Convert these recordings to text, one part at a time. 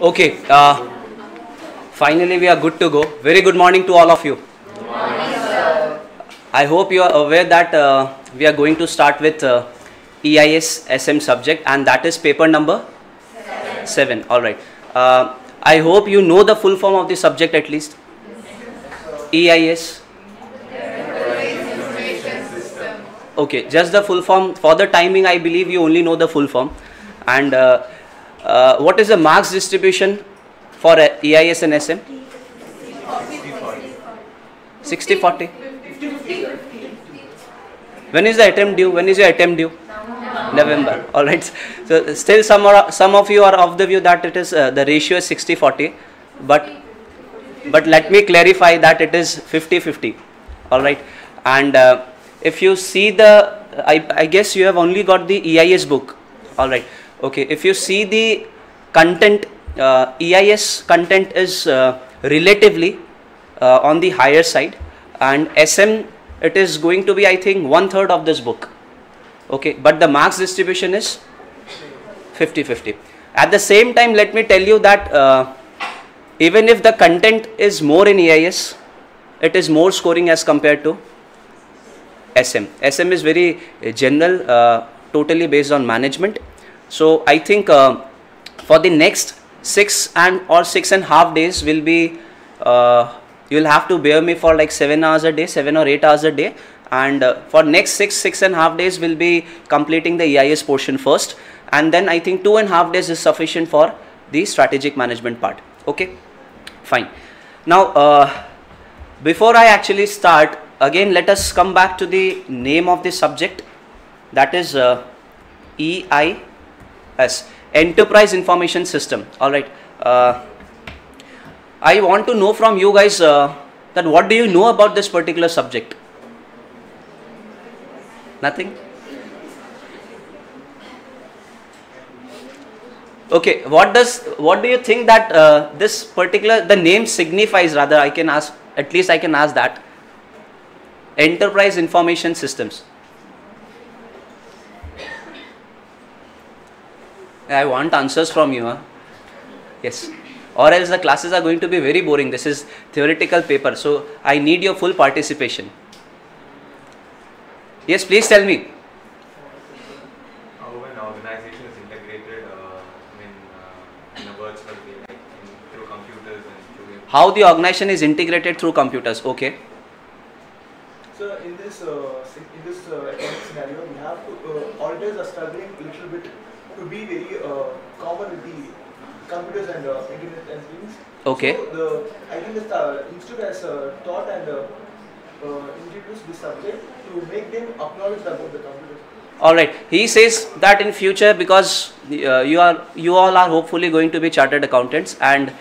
Okay, finally we are good to go. Very good morning to all of you. Good morning, sir. I hope you are aware that we are going to start with EIS SM subject, and that is paper number 7. Alright. I hope you know the full form of the subject at least. EIS. Okay, just the full form. For the timing, I believe you only know the full form. And what is the marks distribution for EIS and SM? 60-40. When is the attempt due? When is your attempt due? November. All right. So still some of you are of the view that it is the ratio is 60-40, but let me clarify that it is 50-50. All right. And if you see the, I guess you have only got the EIS book. All right. Okay. If you see the content, EIS content is relatively on the higher side, and SM it is going to be, I think, 1/3 of this book. Okay, but the marks distribution is 50-50. At the same time, let me tell you that even if the content is more in EIS, it is more scoring as compared to SM. SM is very general, totally based on management. So I think for the next 6 or 6.5 days will be, you'll have to bear me for like 7 hours a day, 7 or 8 hours a day. And for next 6.5 days we'll be completing the EIS portion first, and then I think 2.5 days is sufficient for the strategic management part. Okay, fine. Now before I actually start, again let us come back to the name of the subject, that is EIS, Enterprise Information System. All right. I want to know from you guys that what do you know about this particular subject? Nothing? Okay, what do you think that this particular, the name signifies, rather I can ask, at least I can ask that. Enterprise Information Systems. I want answers from you. Yes. Or else the classes are going to be very boring. This is theoretical paper, so I need your full participation. Yes, please tell me. How an organization is integrated in a virtual way, like through computers and through... How the organization is integrated through computers. Okay. So in this economic scenario, we have to, auditors are struggling a little bit to be very common with the computers and internet and things. Okay. So I think the institute has taught and introduced this subject to make them acknowledge about the computers. All right. He says that in future, because you all are hopefully going to be chartered accountants, and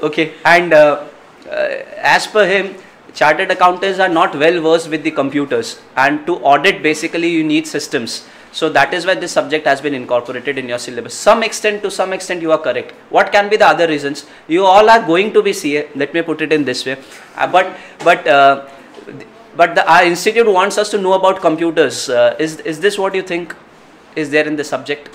okay, and as per him, chartered accountants are not well versed with the computers, and to audit basically you need systems. So that is why this subject has been incorporated in your syllabus. To some extent you are correct. What can be the other reasons? You all are going to be CA, let me put it in this way. But our institute wants us to know about computers. Is this what you think is there in the subject?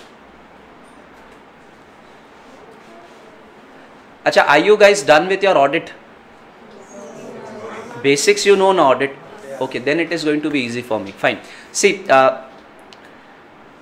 Acha, are you guys done with your audit? Basics you know in audit. Okay, then it is going to be easy for me. Fine. See,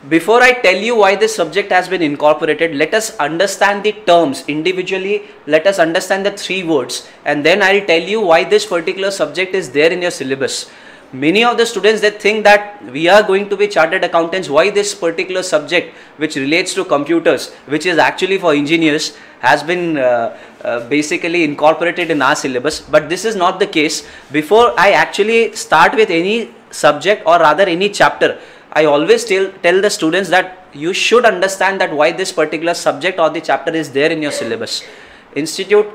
before I tell you why this subject has been incorporated, let us understand the terms individually. Let us understand the 3 words, and then I will tell you why this particular subject is there in your syllabus. Many of the students, they think that we are going to be chartered accountants. Why this particular subject, which relates to computers, which is actually for engineers, has been basically incorporated in our syllabus? But this is not the case. Before I actually start with any subject, or rather any chapter, I always tell the students that you should understand that why this particular subject or the chapter is there in your syllabus. Institute,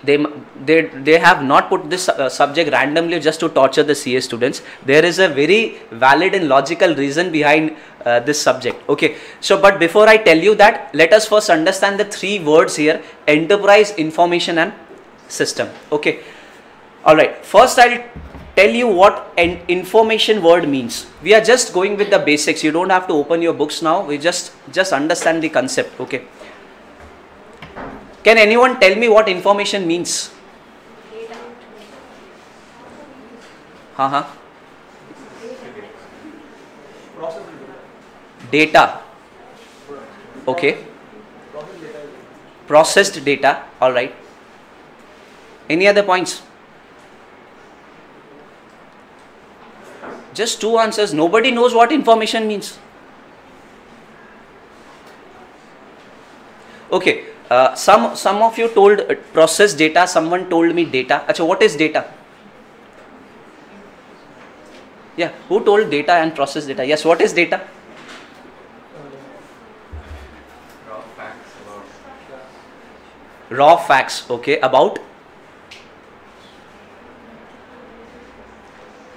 they have not put this subject randomly just to torture the CA students. There is a very valid and logical reason behind this subject. Okay, so but before I tell you that, let us first understand the 3 words here: enterprise, information and system. Okay, all right. First I'll tell you what an information word means. We are just going with the basics. You don't have to open your books now. We just understand the concept. Okay. Can anyone tell me what information means? Process Data. Okay. Processed data. All right. Any other points? Just two answers. Nobody knows what information means. Okay. Some of you told processed data. Someone told me data. Achha, what is data? Yeah. Who told data and processed data? Yes. What is data? Raw facts about. Raw facts. Okay. About?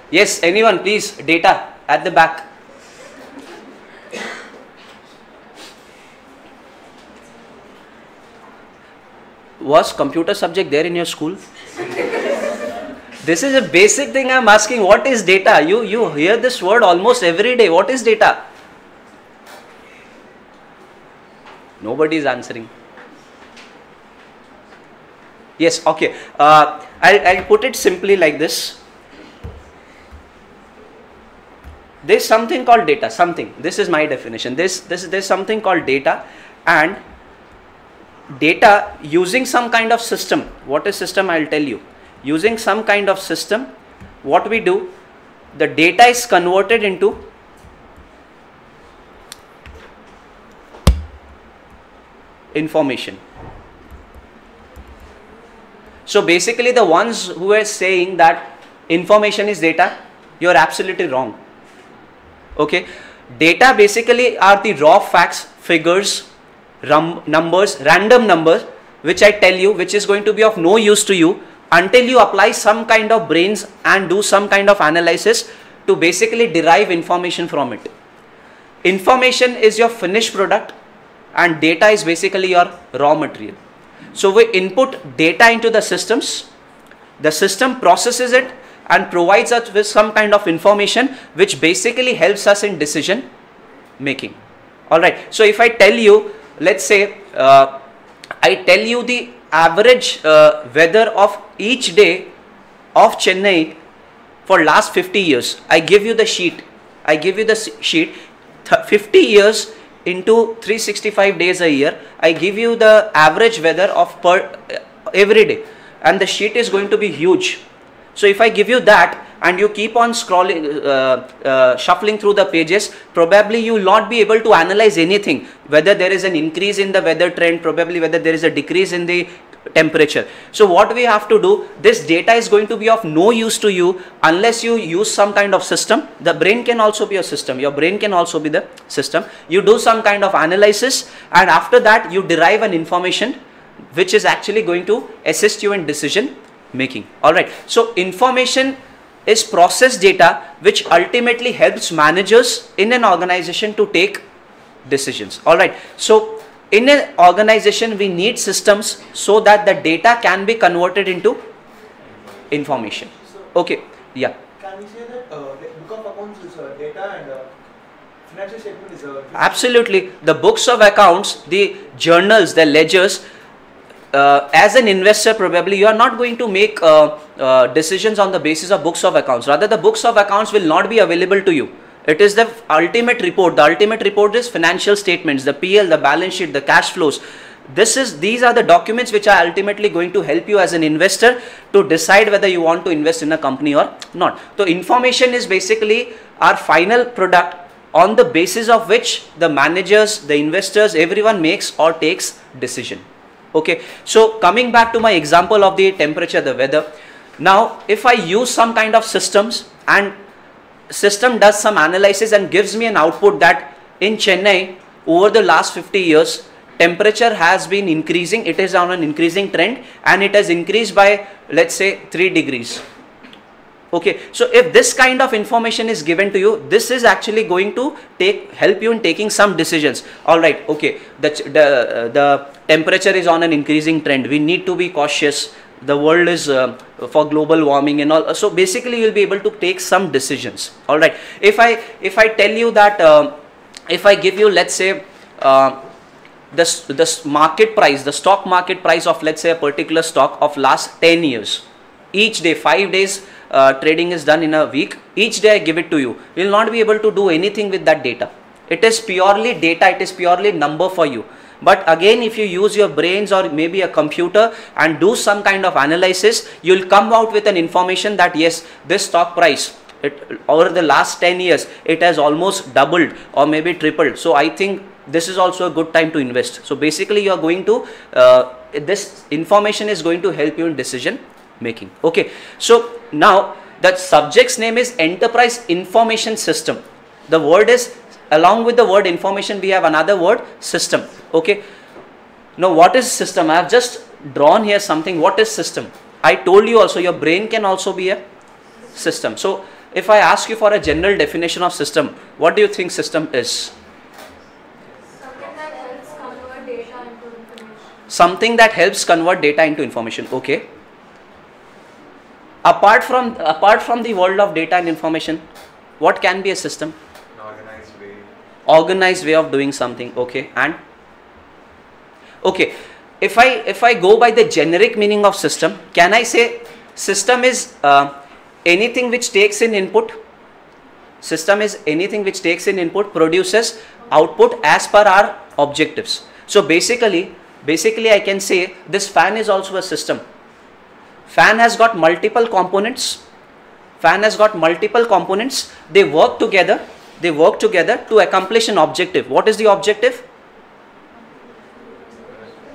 Yes, anyone please, data at the back. Was computer subject there in your school? This is a basic thing I am asking. What is data? You hear this word almost every day. What is data? Nobody is answering. Yes, okay. I'll put it simply like this. There's something called data, this is my definition, there's something called data, and data using some kind of system. What is system? I'll tell you. Using some kind of system, what we do, the data is converted into information. So basically the ones who are saying that information is data, you're absolutely wrong. Okay, data basically are the raw facts, figures, numbers, random numbers, which I tell you, which is going to be of no use to you until you apply some kind of brains and do some kind of analysis to basically derive information from it. Information is your finished product and data is basically your raw material. So we input data into the systems, the system processes it and provides us with some kind of information which basically helps us in decision making. Alright, so if I tell you, let's say I tell you the average weather of each day of Chennai for last 50 years. I give you the sheet. 50 years into 365 days a year. I give you the average weather of every day, and the sheet is going to be huge. So if I give you that and you keep on scrolling, shuffling through the pages, probably you will not be able to analyze anything, whether there is an increase in the weather trend, probably whether there is a decrease in the temperature. So what we have to do, this data is going to be of no use to you unless you use some kind of system. The brain can also be a system. Your brain can also be the system. You do some kind of analysis and after that you derive an information which is actually going to assist you in decision making. Alright, so information is processed data which ultimately helps managers in an organization to take decisions. Alright, so in an organization we need systems so that the data can be converted into information. Okay, yeah. Can we say that book of accounts is data and financial statement is Absolutely. The books of accounts, the journals, the ledgers, as an investor probably you are not going to make decisions on the basis of books of accounts. Rather, the books of accounts will not be available to you. It is the ultimate report. The ultimate report is financial statements, the PL, the balance sheet, the cash flows. These are the documents which are ultimately going to help you as an investor to decide whether you want to invest in a company or not. So information is basically our final product on the basis of which the managers, the investors, everyone makes or takes decision. Okay, so coming back to my example of the temperature, the weather. Now, if I use some kind of systems and system does some analysis and gives me an output that in Chennai over the last 50 years, temperature has been increasing. It is on an increasing trend and it has increased by, let's say, 3 degrees. Okay, so if this kind of information is given to you, this is actually going to help you in taking some decisions. All right, okay, the temperature is on an increasing trend. We need to be cautious. the world is for global warming and all. So basically you'll be able to take some decisions. All right. If I tell you that if I give you, let's say, the market price, the stock market price of, let's say, a particular stock of last 10 years, each day, 5 days trading is done in a week, each day I give it to you, you will not be able to do anything with that data. It is purely data, it is purely number for you. But again, if you use your brains or maybe a computer and do some kind of analysis, you will come out with an information that yes, this stock price, over the last 10 years, it has almost doubled or maybe tripled. So I think this is also a good time to invest. So basically you are going to, this information is going to help you in decision making. Okay. So now the subject's name is Enterprise Information System. The word is, along with the word information, we have another word, system. Okay. Now what is system? I have just drawn here something. What is system? I told you also your brain can also be a system. So if I ask you for a general definition of system, what do you think system is? Something that helps convert data into information. Something that helps convert data into information. Okay. Apart from the world of data and information, what can be a system? An organized way. Organized way of doing something. Okay. And okay, if I go by the generic meaning of system, can I say system is anything which takes in input? System is anything which takes in input, produces output as per our objectives. So basically I can say this fan is also a system. Fan has got multiple components. Fan has got multiple components. They work together to accomplish an objective. What is the objective?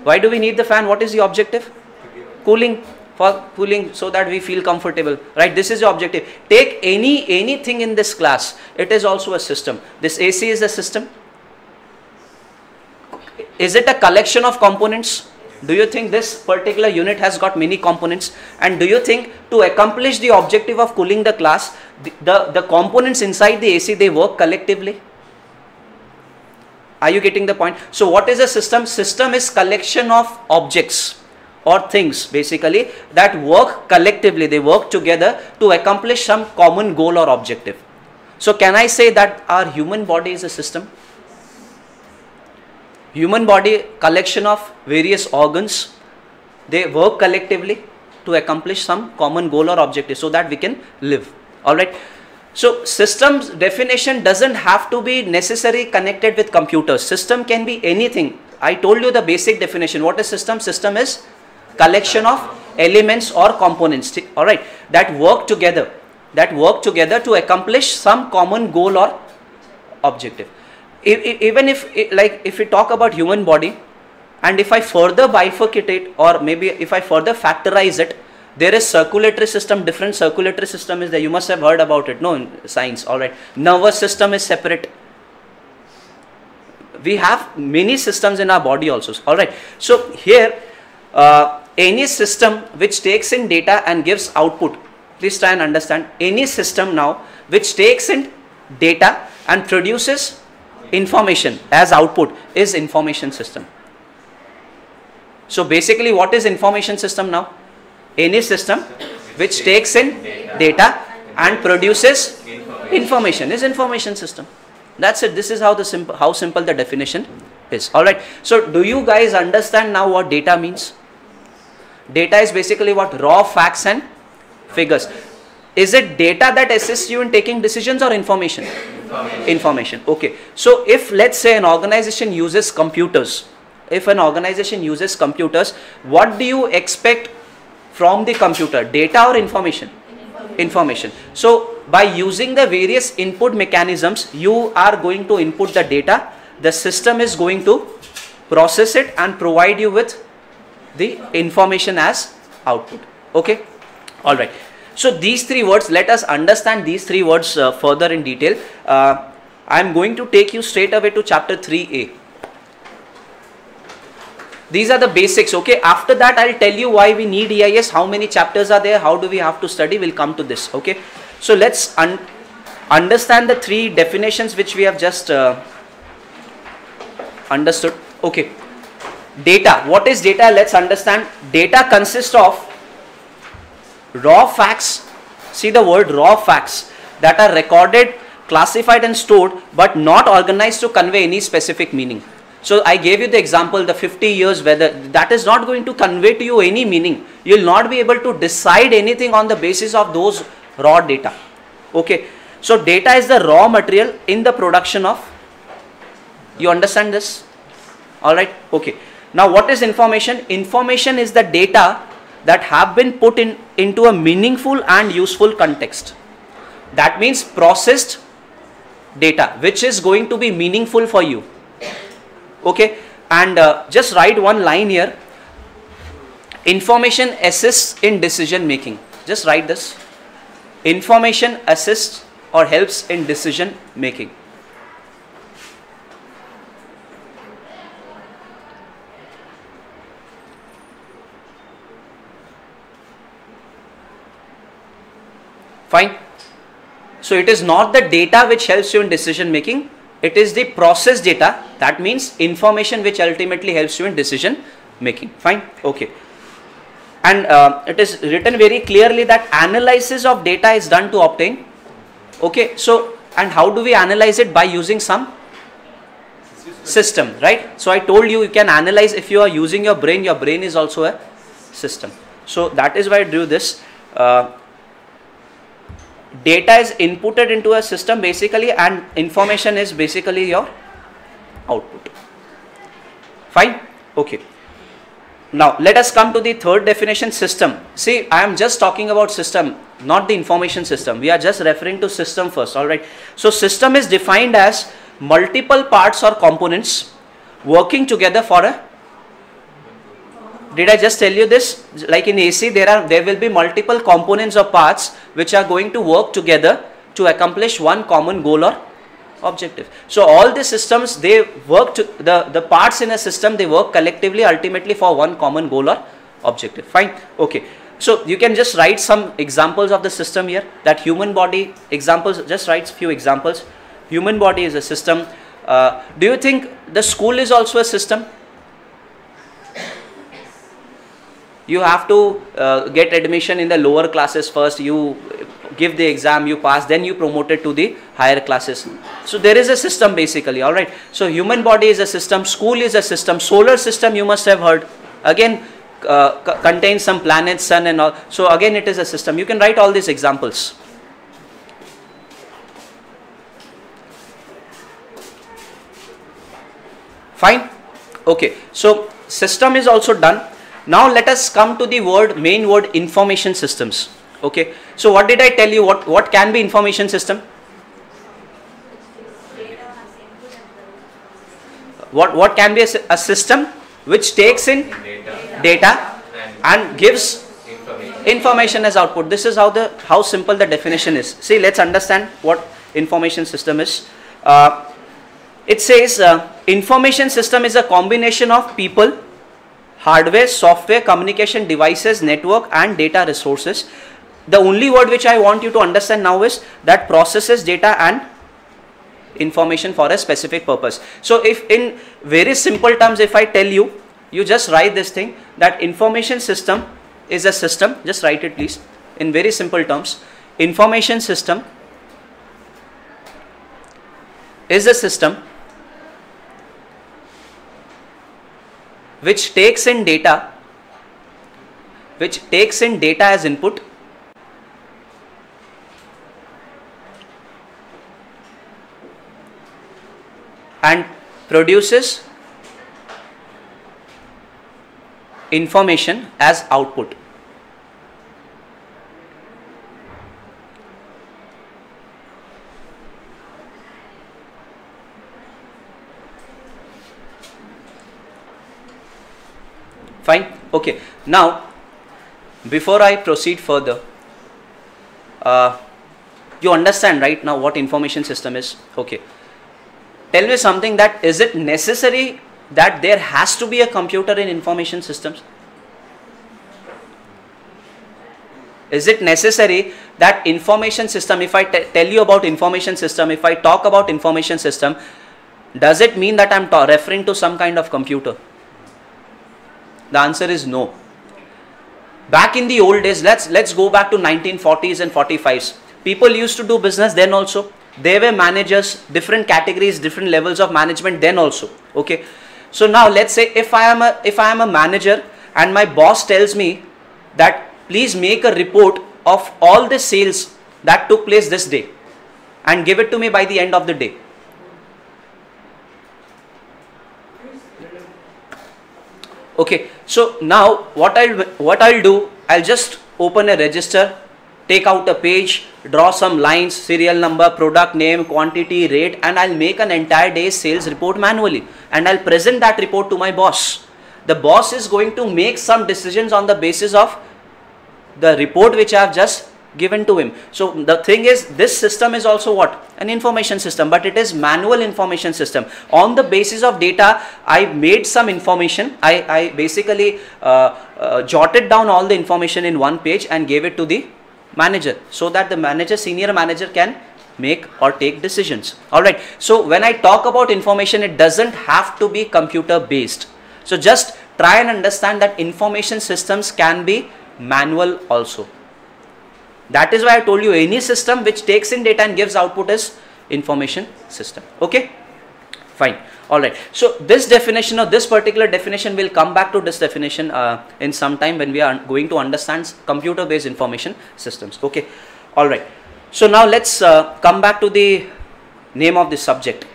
Why do we need the fan? What is the objective? Cooling. For cooling, so that we feel comfortable, right? This is the objective. Take anything in this class, it is also a system. This AC is a system. Is it a collection of components? Do you think this particular unit has got many components? And do you think to accomplish the objective of cooling the class, the components inside the AC, they work collectively? Are you getting the point? So what is a system? System is collection of objects or things basically that work collectively. They work together to accomplish some common goal or objective. So can I say that our human body is a system? Human body, collection of various organs, they work collectively to accomplish some common goal or objective so that we can live. Alright. So systems definition doesn't have to be necessarily connected with computers. System can be anything. I told you the basic definition. What is system? System is collection of elements or components, all right, that work together to accomplish some common goal or objective. Even if we talk about human body, and if I further bifurcate it, or maybe if I further factorize it, there is circulatory system. Different circulatory system is there. You must have heard about it, no, in science. All right. Nervous system is separate. We have many systems in our body also. All right. So here, any system which takes in data and gives output, please try and understand, any system now which takes in data and produces information as output is information system. So basically what is information system now? Any system which takes in data and produces information is information system. That's it. This is how simple the definition is. Alright. So do you guys understand now what data means? Data is basically what? Raw facts and figures. Is it data that assists you in taking decisions or information? Information. Okay. So if let's say an organization uses computers, what do you expect from the computer? Data or information? Information. So by using the various input mechanisms, you are going to input the data. The system is going to process it and provide you with the information as output. Okay. All right. So these three words, let us understand these three words further in detail. I am going to take you straight away to chapter 3A. These are the basics. Okay. After that, I'll tell you why we need EIS, how many chapters are there, how do we have to study. We'll come to this. Okay. So let's understand the three definitions which we have just understood. Okay. Data. What is data? Let's understand. Data consists of raw facts, see the word raw facts, that are recorded, classified and stored but not organized to convey any specific meaning. So I gave you the example, the 50 years weather, that is not going to convey to you any meaning. You will not be able to decide anything on the basis of those raw data. Okay, so data is the raw material in the production of, you understand this? Alright, okay. Now what is information? Information is the data that have been put into a meaningful and useful context. That means processed data which is going to be meaningful for you. Okay, and just write one line here. Information assists in decision making. Just write this. Information assists or helps in decision making. Fine. So it is not the data which helps you in decision making, it is the process data, that means information which ultimately helps you in decision making. Fine. Okay. And it is written very clearly that analysis of data is done to obtain. Okay. So, and how do we analyze it? By using some system, right? So I told you, you can analyze if you are using your brain is also a system. So that is why I drew this. Data is inputted into a system basically, and information is basically your output. Fine. Okay. Now let us come to the third definition, system. See, I am just talking about system, not the information system. We are just referring to system first. Alright. So system is defined as multiple parts or components working together for a, did I just tell you this? Like in AC, there will be multiple components or parts which are going to work together to accomplish one common goal or objective. So all the systems, they work to, the parts in a system, they work collectively ultimately for one common goal or objective. Fine. Okay. So you can just write some examples of the system here. That human body examples, just write few examples. Human body is a system. Do you think the school is also a system? You have to get admission in the lower classes first, you give the exam, you pass, then you promoted to the higher classes. So there is a system basically, alright. So human body is a system, school is a system, solar system you must have heard, again contains some planets, sun and all. So again it is a system. You can write all these examples. Fine. Okay. So system is also done. Now let us come to the main word, information systems. Okay. So what did I tell you? What can be information system? What can be a system which takes in data and gives information as output. This is how simple the definition is. See, let's understand what information system is. It says information system is a combination of people, hardware, software, communication devices, network and data resources. The only word which I want you to understand now is that processes data and information for a specific purpose. So if in very simple terms, if I tell you, you just write this thing, that information system is a system, just write it please, in very simple terms. Information system is a system which takes in data as input and produces information as output. Fine. Okay. Now, before I proceed further, you understand right now what information system is? Okay. Tell me something, that is it necessary that there has to be a computer in information systems? Is it necessary that information system, if I tell you about information system, if I talk about information system, does it mean that I am referring to some kind of computer? The answer is no. back in the old days, let's go back to 1940s and 45s. People used to do business then also. They were managers, different categories, different levels of management then also. Okay. So now let's say if I am a manager and my boss tells me that please make a report of all the sales that took place this day and give it to me by the end of the day. Okay, so now what I'll do, I'll just open a register, take out a page, draw some lines, serial number, product name, quantity, rate, and I'll make an entire day's sales report manually, and I'll present that report to my boss. The boss is going to make some decisions on the basis of the report which I have just given to him. So the thing is, this system is also what? An information system, but it is manual information system. On the basis of data, I made some information. I basically jotted down all the information in one page and gave it to the manager, so that the manager, senior manager, can make or take decisions. Alright, so when I talk about information, it doesn't have to be computer based. So just try and understand that information systems can be manual also. That is why I told you, any system which takes in data and gives output is information system. Okay, fine. Alright, so this definition, or this particular definition, will come back to this definition in some time when we are going to understand computer based information systems. Okay, alright. So now let's come back to the name of the subject.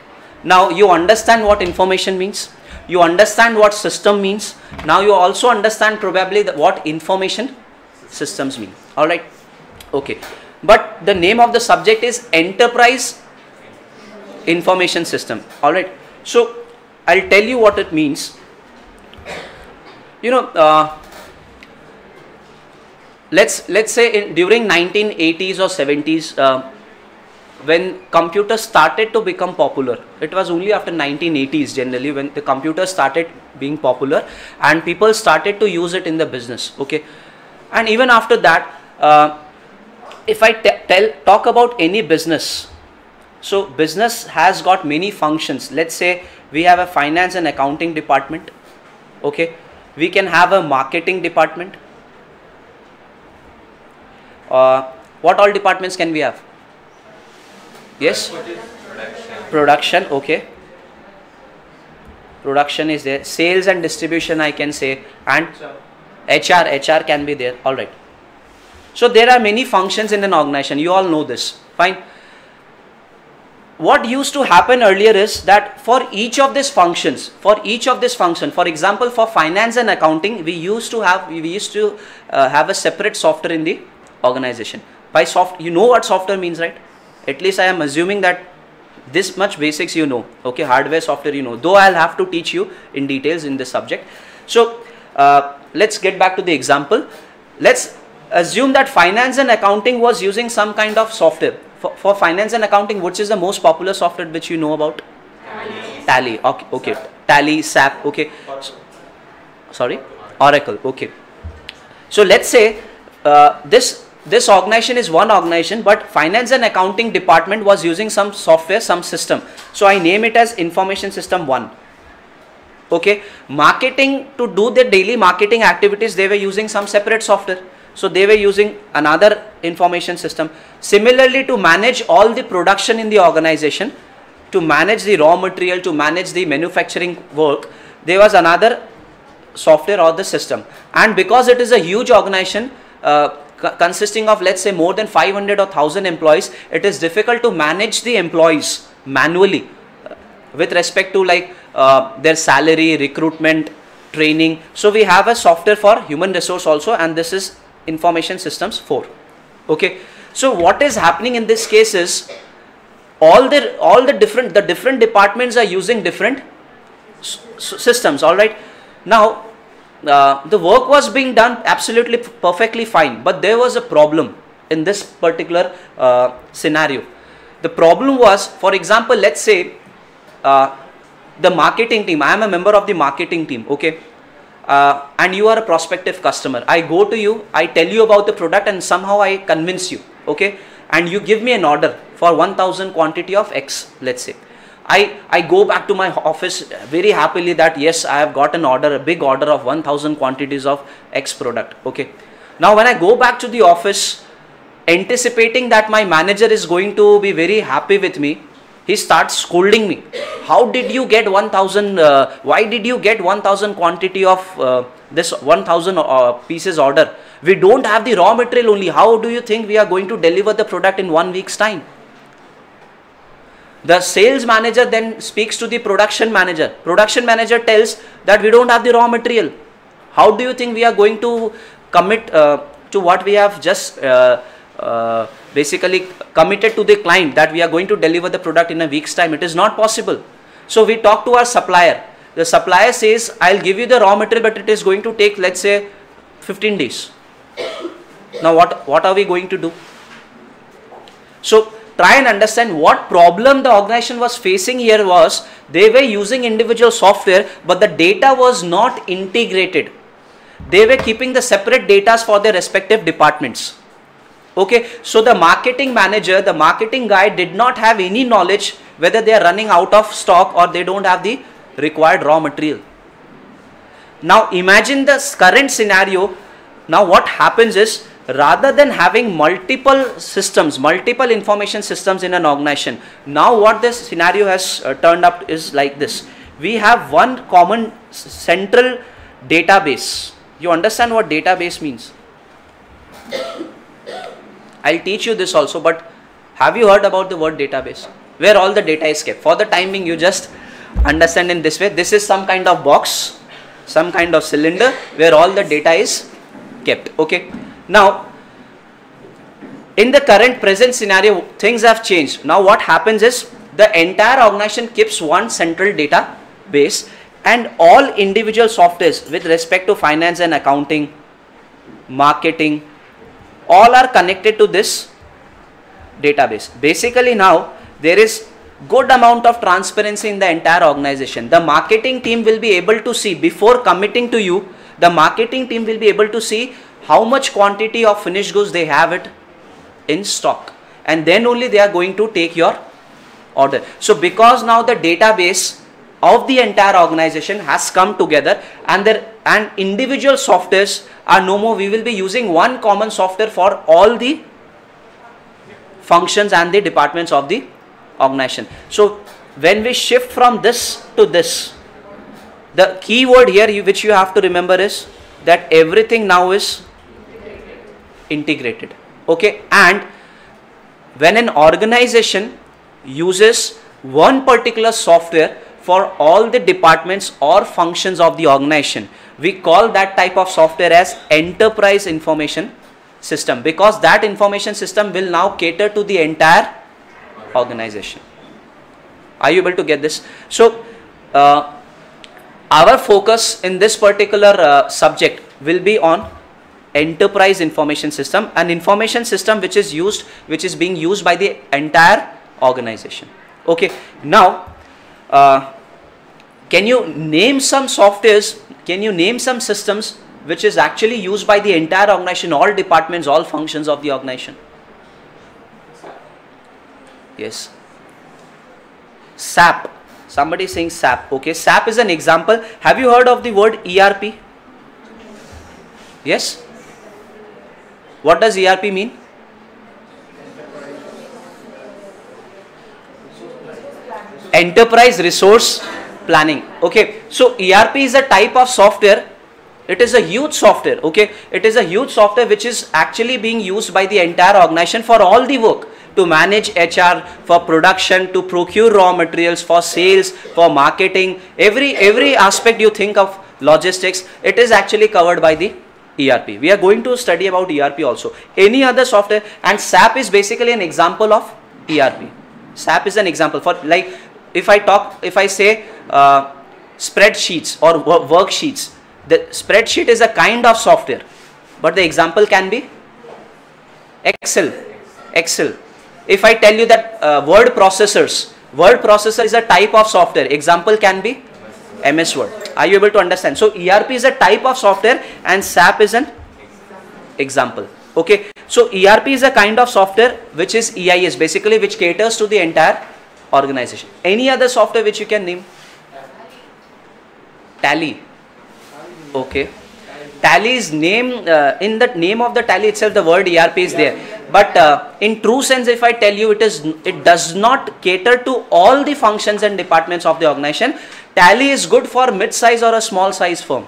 Now you understand what information means, you understand what system means. Now you also understand probably what information systems mean. Alright, okay, but the name of the subject is enterprise information system. Alright, so I'll tell you what it means. You know, let's say during 1980s or 70s, when computers started to become popular, it was only after 1980s generally when the computers started being popular and people started to use it in the business. Okay, and even after that, if I talk about any business, so business has got many functions. Let's say we have a finance and accounting department. Okay, we can have a marketing department. What all departments can we have? Yes, production. Okay, production is there. Sales and distribution, I can say, and HR can be there. All right. So there are many functions in an organization. You all know this. Fine. What used to happen earlier is that for each of these functions, for example, for finance and accounting, we used to have a separate software in the organization. By you know what software means, right? At least I am assuming that this much basics you know. Okay, hardware, software you know, though I'll have to teach you in details in this subject. So let's get back to the example. Let's assume that finance and accounting was using some kind of software. For finance and accounting, which is the most popular software which you know about? Tally. Okay. Tally, SAP. Okay. Sorry, Oracle. Okay. So let's say this organization is one organization, but finance and accounting department was using some software, some system. So I name it as information system 1. Okay. Marketing, to do their daily marketing activities, they were using some separate software. So they were using another information system. Similarly, to manage all the production in the organization, to manage the raw material, to manage the manufacturing work, there was another software or the system. And because it is a huge organization consisting of, let's say, more than 500 or 1000 employees, it is difficult to manage the employees manually with respect to like their salary, recruitment, training. So we have a software for human resource also, and this is information systems 4. Okay, so what is happening in this case is all the different departments are using different systems. All right, now the work was being done absolutely perfectly fine, but there was a problem in this particular scenario. The problem was, for example, let's say the marketing team. I am a member of the marketing team. Okay. And you are a prospective customer. I go to you, I tell you about the product, and somehow I convince you. Okay, and you give me an order for 1000 quantity of X, let's say. I go back to my office very happily that yes, I have got an order, a big order of 1000 quantities of X product. Okay, Now when I go back to the office, anticipating that my manager is going to be very happy with me, he starts scolding me. How did you get 1000, why did you get 1000 quantity of this 1000 pieces order? We don't have the raw material only. How do you think we are going to deliver the product in 1 week's time? The sales manager then speaks to the production manager. Production manager tells that we don't have the raw material. How do you think we are going to commit to what we have just basically committed to the client, that we are going to deliver the product in a week's time? It is not possible. So we talk to our supplier. The supplier says, I'll give you the raw material, but it is going to take, let's say, 15 days. Now what are we going to do? So try and understand what problem the organization was facing here was, they were using individual software, but the data was not integrated. They were keeping the separate data for their respective departments. Okay, so the marketing manager, the marketing guy did not have any knowledge whether they are running out of stock or they don't have the required raw material. Now imagine this current scenario. Now what happens is, rather than having multiple systems, multiple information systems in an organization, now what this scenario has turned up is like this. We have one common central database. You understand what database means? I'll teach you this also, but have you heard about the word database? Where all the data is kept. For the time being, you just understand in this way. This is some kind of box, some kind of cylinder where all the data is kept. Okay. Now, in the current present scenario, things have changed. Now what happens is, the entire organization keeps one central database, and all individual softwares with respect to finance and accounting, marketing, all are connected to this database. Basically now there is good amount of transparency in the entire organization. The marketing team will be able to see, before committing to you, the marketing team will be able to see how much quantity of finished goods they have it in stock, and then only they are going to take your order. So because now the database of the entire organization has come together, and individual softwares are no more, we will be using one common software for all the functions and the departments of the organization. So when we shift from this to this, the key word here which you have to remember is that everything now is integrated. Okay, and when an organization uses one particular software for all the departments or functions of the organization, we call that type of software as enterprise information system, because that information system will now cater to the entire organization. Are you able to get this? So our focus in this particular subject will be on enterprise information system, an information system which is being used by the entire organization. Okay, now can you name some softwares, can you name some systems which is actually used by the entire organization, all departments, all functions of the organization? Yes. SAP. Somebody is saying SAP. Okay, SAP is an example. Have you heard of the word ERP? Yes. What does ERP mean? Enterprise Resource Planning. Okay, so ERP is a type of software. It is a huge software. Okay, it is a huge software which is actually being used by the entire organization for all the work, to manage HR, for production, to procure raw materials, for sales, for marketing, every aspect you think of logistics, it is actually covered by the ERP. We are going to study about ERP also. Any other software, and SAP is basically an example of ERP. SAP is an example. For like, if I say spreadsheets or worksheets, the spreadsheet is a kind of software, but the example can be Excel. If I tell you that word processor is a type of software, example can be MS Word. Are you able to understand? So ERP is a type of software and SAP is an example. Okay, so ERP is a kind of software which is EIS, basically, which caters to the entire organization. Any other software which you can name? Tally. Okay. Tally's name, in the name of the Tally itself, the word ERP is there. But in true sense, if I tell you, it does not cater to all the functions and departments of the organization. Tally is good for mid-size or a small size firm.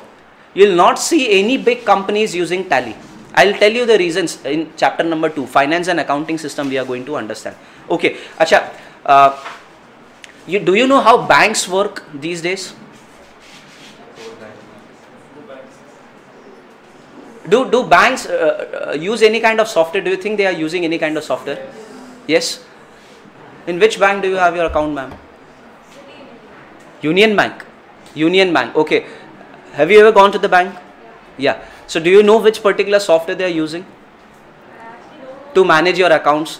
You will not see any big companies using Tally. I will tell you the reasons in chapter number 2, finance and accounting system, we are going to understand. Okay, Acha, do you know how banks work these days? Do banks use any kind of software? Do you think they are using any kind of software? Yes. In which bank do you have your account, ma'am? Union Bank. Union Bank. Okay. Have you ever gone to the bank? Yeah. So do you know which particular software they are using to manage your accounts?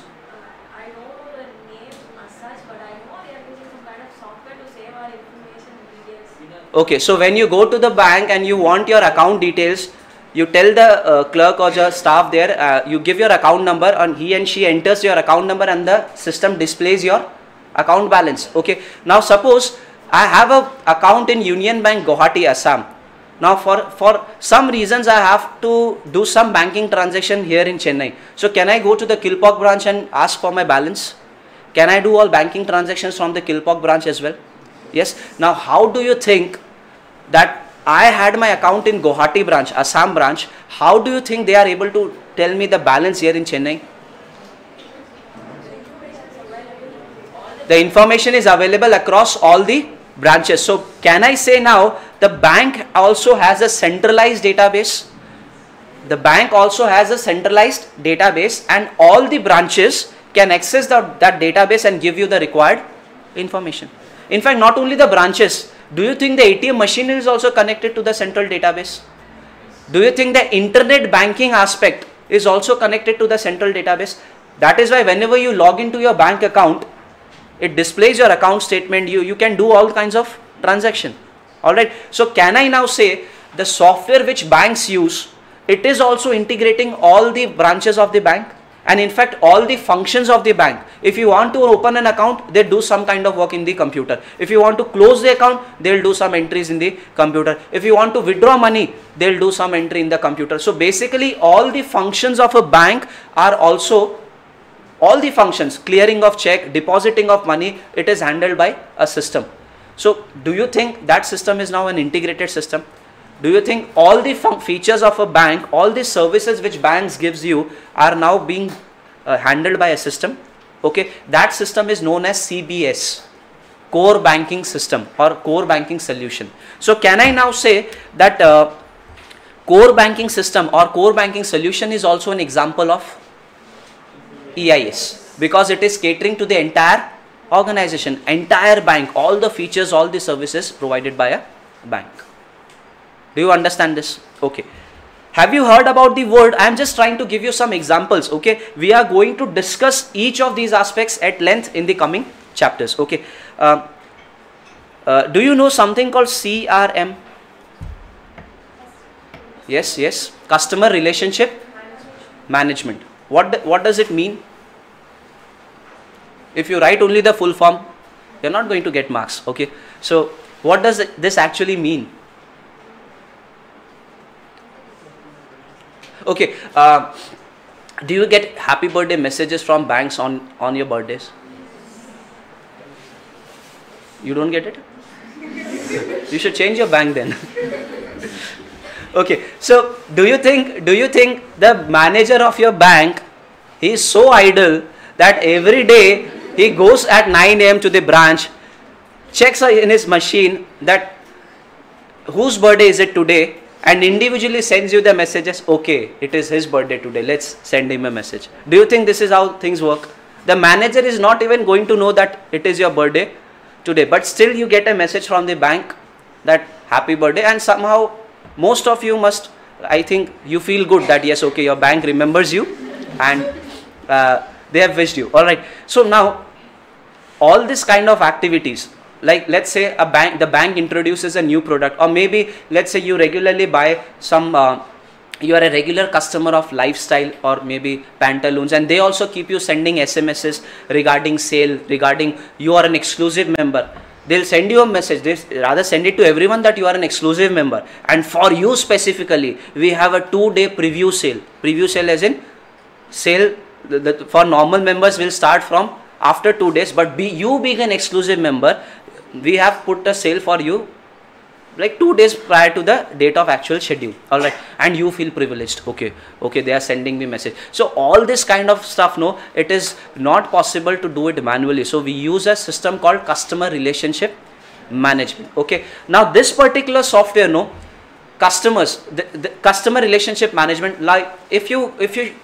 I know the name as such, but I know they are using some kind of software to save our information and details. Okay. So when you go to the bank and you want your account details, you tell the clerk or your staff there, you give your account number and he and she enters your account number and the system displays your account balance. Okay. Now suppose I have a account in Union Bank, Guwahati, Assam. Now for some reasons I have to do some banking transaction here in Chennai. So can I go to the Kilpauk branch and ask for my balance? Can I do all banking transactions from the Kilpauk branch as well? Yes. Now how do you think that I had my account in Guwahati branch, Assam branch, how do you think they are able to tell me the balance here in Chennai? The information is available across all the branches. So can I say now the bank also has a centralized database? The bank also has a centralized database and all the branches can access that database and give you the required information. In fact, not only the branches, do you think the ATM machine is also connected to the central database? Do you think the internet banking aspect is also connected to the central database? That is why whenever you log into your bank account, it displays your account statement. You can do all kinds of transaction. Alright. So can I now say the software which banks use, it is also integrating all the branches of the bank and in fact all the functions of the bank. If you want to open an account, they do some kind of work in the computer. If you want to close the account, they will do some entries in the computer. If you want to withdraw money, they will do some entry in the computer. So basically all the functions of a bank are also, all the functions, clearing of check, depositing of money, it is handled by a system. So do you think that system is now an integrated system? Do you think all the features of a bank, all the services which banks gives you are now being handled by a system? Okay, that system is known as CBS, core banking system or core banking solution. So can I now say that core banking system or core banking solution is also an example of EIS because it is catering to the entire organization, entire bank, all the features, all the services provided by a bank. Do you understand this? Okay. Have you heard about the word? I am just trying to give you some examples. Okay. We are going to discuss each of these aspects at length in the coming chapters. Okay. Do you know something called CRM? Yes. Customer Relationship Management. What does it mean? If you write only the full form, you are not going to get marks. Okay. So what does this actually mean? Okay, do you get happy birthday messages from banks on your birthdays? You don't get it? You should change your bank then. Okay, so do you think the manager of your bank, he is so idle that every day he goes at 9 AM to the branch, checks in his machine that whose birthday is it today, and individually sends you the messages, okay, it is his birthday today, let's send him a message. Do you think this is how things work? The manager is not even going to know that it is your birthday today, but still you get a message from the bank that happy birthday, and somehow most of you must, I think you feel good that yes, okay, your bank remembers you and they have wished you. Alright, so now all this kind of activities, like let's say the bank introduces a new product, or maybe let's say you regularly buy some, you are a regular customer of Lifestyle or maybe Pantaloons, and they also keep you sending SMSs regarding sale, regarding you are an exclusive member. they'll send you a message. They rather send it to everyone that you are an exclusive member, and for you specifically we have a 2-day preview sale. Preview sale as in sale for normal members will start from after 2 days, but you being an exclusive member, we have put a sale for you like 2 days prior to the date of actual schedule. All right, and you feel privileged. Okay, they are sending me message. So all this kind of stuff, no, it is not possible to do it manually. So we use a system called customer relationship management. Okay, now this particular software, no, customers, the customer relationship management, like if you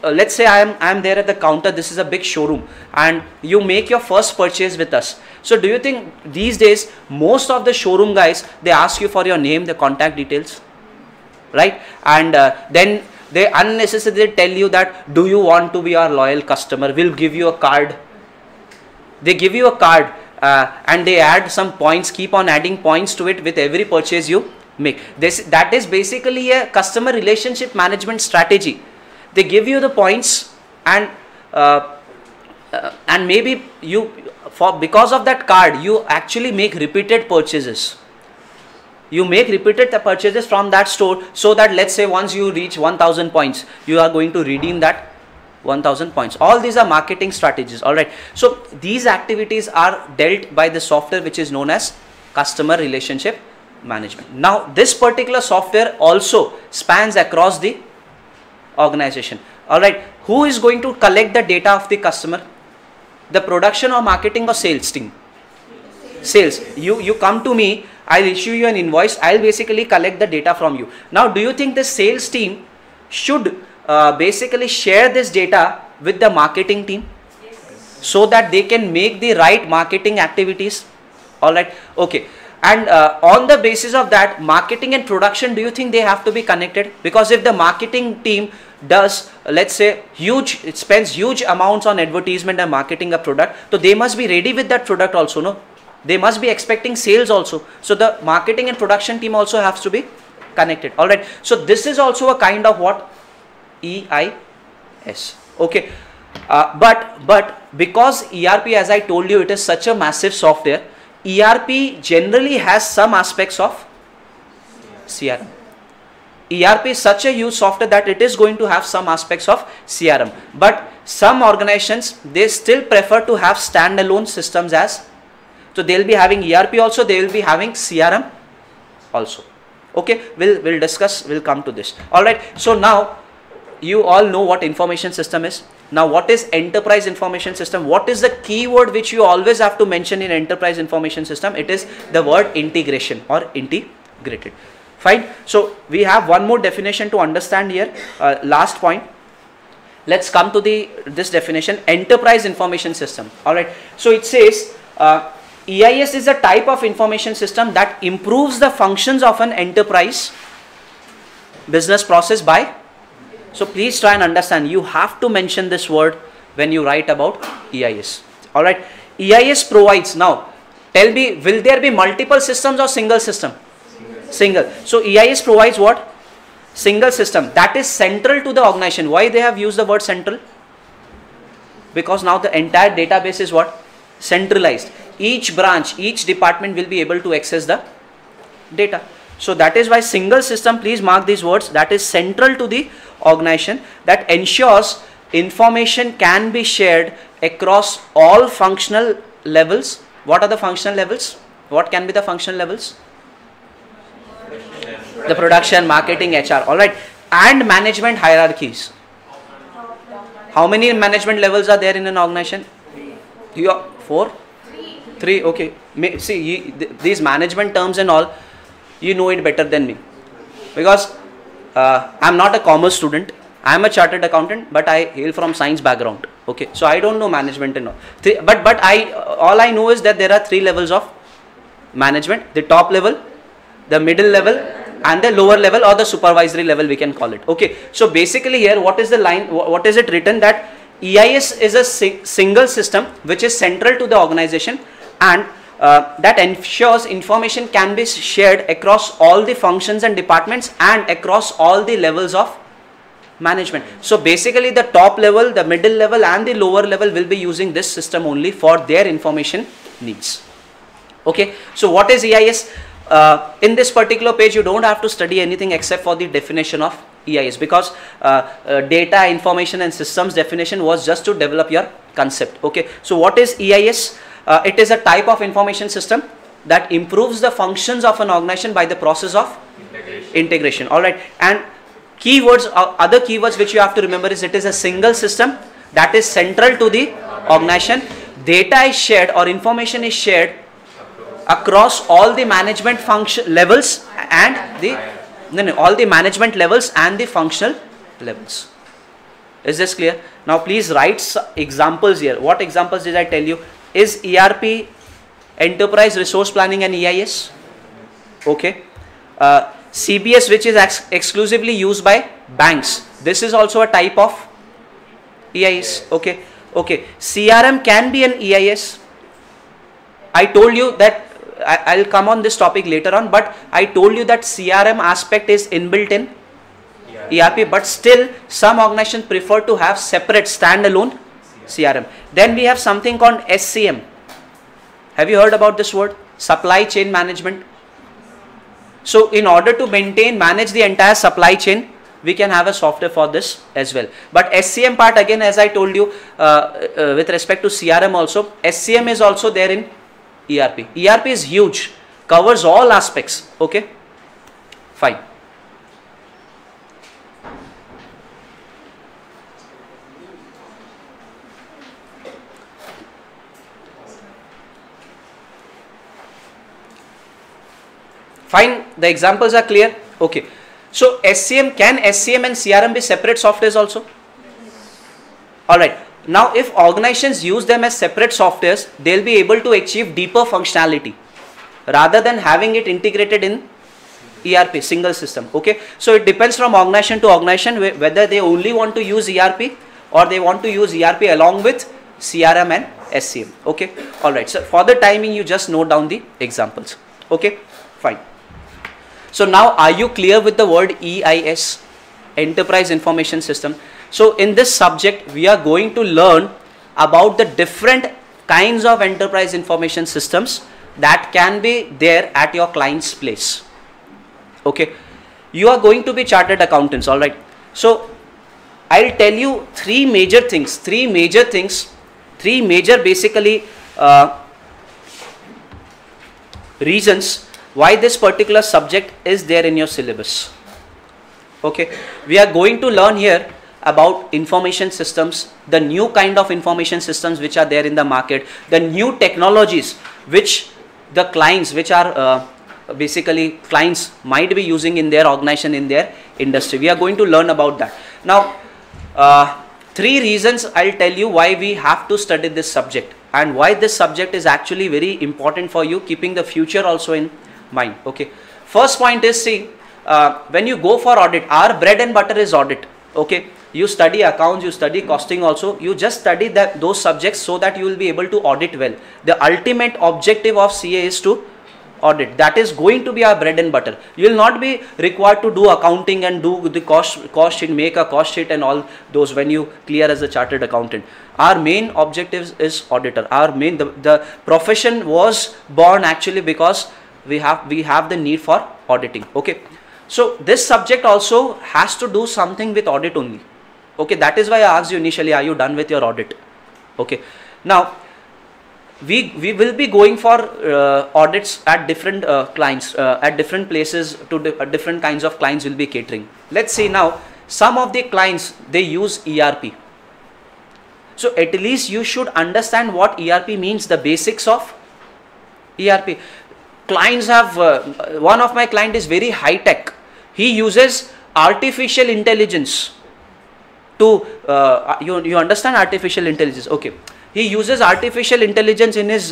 let's say I am there at the counter, this is a big showroom, and you make your first purchase with us. So do you think these days most of the showroom guys, they ask you for your name, the contact details, right? And then they unnecessarily tell you that, do you want to be our loyal customer? We'll give you a card. They give you a card and they add some points, keep on adding points to it with every purchase you make. That is basically a customer relationship management strategy. They give you the points, and maybe because of that card you actually make repeated purchases. You make repeated purchases from that store, so that let's say once you reach 1000 points, you are going to redeem that 1000 points. All these are marketing strategies. All right. So these activities are dealt by the software which is known as customer relationship management. Now this particular software also spans across the organization. All right, who is going to collect the data of the customer? The production or marketing or sales team? Sales. You come to me, I'll issue you an invoice, I'll basically collect the data from you. Now do you think the sales team should basically share this data with the marketing team, so that they can make the right marketing activities? All right, okay. And on the basis of that, marketing and production, do you think they have to be connected? Because if the marketing team does, let's say, it spends huge amounts on advertisement and marketing a product, so they must be ready with that product also, no? They must be expecting sales also. So the marketing and production team also has to be connected. All right. So this is also a kind of what? EIS. Okay. But because ERP, as I told you, it is such a massive software, ERP generally has some aspects of CRM. ERP is such a huge software that it is going to have some aspects of CRM. But some organizations, they still prefer to have standalone systems as. So they will be having ERP also, they will be having CRM also. Okay, we'll discuss, we'll come to this. All right. So now you all know what information system is. Now what is enterprise information system? What is the keyword which you always have to mention in enterprise information system? It is the word integration or integrated. Fine. So we have one more definition to understand here. Last point. Let's come to this definition, enterprise information system. All right. So it says EIS is a type of information system that improves the functions of an enterprise business process by. So please try and understand, you have to mention this word when you write about EIS. All right. EIS provides, now tell me, will there be multiple systems or single system? Single. So EIS provides what? Single system that is central to the organization. Why they have used the word central? Because now the entire database is what? Centralized. Each branch, each department will be able to access the data. So that is why single system, please mark these words, that is central to the organization, that ensures information can be shared across all functional levels. What are the functional levels? What can be the functional levels? The production, marketing, HR. All right. And management hierarchies. How many management levels are there in an organization? 4? 3. Okay. See, these management terms and all, you know it better than me, because I'm not a commerce student. I'm a chartered accountant, but I hail from science background. Okay, so I don't know management and all. But all I know is that there are 3 levels of management: the top level, the middle level, and the lower level, or the supervisory level, we can call it. Okay, so basically here, what is the line? What is it written? That EIS is a single system which is central to the organization, and that ensures information can be shared across all the functions and departments and across all the levels of management. So basically the top level, the middle level and the lower level will be using this system only for their information needs. Okay, so what is EIS? In this particular page, you don't have to study anything except for the definition of EIS, because data, information and systems definition was just to develop your concept. Okay, so what is EIS? It is a type of information system that improves the functions of an organization by the process of integration. All right, and keywords, other keywords which you have to remember is it is a single system that is central to the organization. Data is shared or information is shared across all the management function levels and the all the management levels and the functional levels. Is this clear? Now please write examples here. What examples did I tell you? Is ERP enterprise resource planning and EIS? Okay. CBS, which is exclusively used by banks, this is also a type of EIS. Okay. Okay. CRM can be an EIS. I told you that I'll come on this topic later on, but I told you that CRM aspect is inbuilt in ERP, but still some organizations prefer to have separate standalone CRM. Then we have something called SCM. Have you heard about this word? Supply chain management. So in order to manage the entire supply chain, we can have a software for this as well. But SCM part, again, as I told you, with respect to CRM also, SCM is also there in ERP. ERP is huge, covers all aspects. Okay, fine. Fine, the examples are clear. Okay, so SCM, can SCM and CRM be separate softwares also? Alright, now if organizations use them as separate softwares, they'll be able to achieve deeper functionality rather than having it integrated in ERP, single system. Okay, so it depends from organization to organization whether they only want to use ERP or they want to use ERP along with CRM and SCM. Okay, alright, so for the timing you just note down the examples. Okay, fine. So now are you clear with the word EIS, Enterprise Information System? So in this subject we are going to learn about the different kinds of enterprise information systems that can be there at your client's place. Okay, you are going to be chartered accountants, all right. So I'll tell you three major basically reasons why this particular subject is there in your syllabus. Okay, we are going to learn here about information systems, the new kind of information systems which are there in the market, the new technologies which the clients, which are basically clients might be using in their organization, in their industry. We are going to learn about that. Now, three reasons I'll tell you why we have to study this subject and why this subject is actually very important for you, keeping the future also in mind. Okay, first point is, see, when you go for audit, our bread and butter is audit. Okay, you study accounts, you study costing also, you just study those subjects so that you will be able to audit well. The ultimate objective of CA is to audit. That is going to be our bread and butter. You will not be required to do accounting and do the cost sheet, make a cost sheet and all those when you clear as a chartered accountant. Our main objective is auditor. Our main, the profession was born actually because we have the need for auditing. Okay, so this subject also has to do something with audit only. Okay, that is why I asked you initially, are you done with your audit? Okay, now we will be going for audits at different clients, at different places, to different kinds of clients will be catering. Let's see now, some of the clients, they use ERP. So at least you should understand what ERP means, the basics of ERP. Clients have, one of my client is very high tech. He uses artificial intelligence to, you understand artificial intelligence? Okay. He uses artificial intelligence in his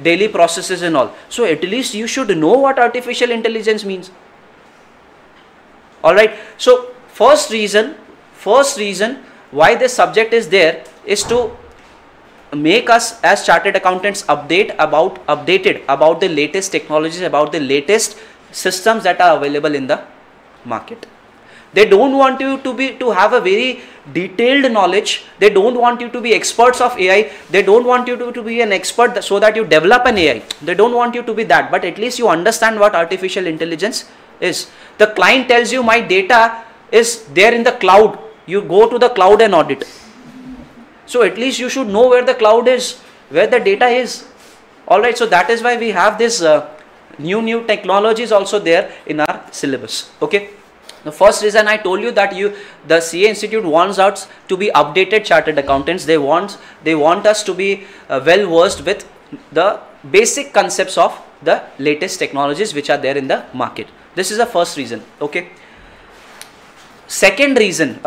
daily processes and all. So at least you should know what artificial intelligence means. Alright. So first reason why this subject is there is to make us as chartered accountants updated about the latest technologies, about the latest systems that are available in the market. They don't want you to have a very detailed knowledge. They don't want you to be experts of AI. They don't want you to be an expert so that you develop an AI. They don't want you to be that, but at least you understand what artificial intelligence is. The client tells you my data is there in the cloud. You go to the cloud and audit. So at least you should know where the cloud is, where the data is. Alright, so that is why we have this new technologies also there in our syllabus. Okay. The first reason I told you that the CA Institute wants us to be updated chartered accountants. They want us to be well versed with the basic concepts of the latest technologies which are there in the market. This is the first reason. Okay. Second reason,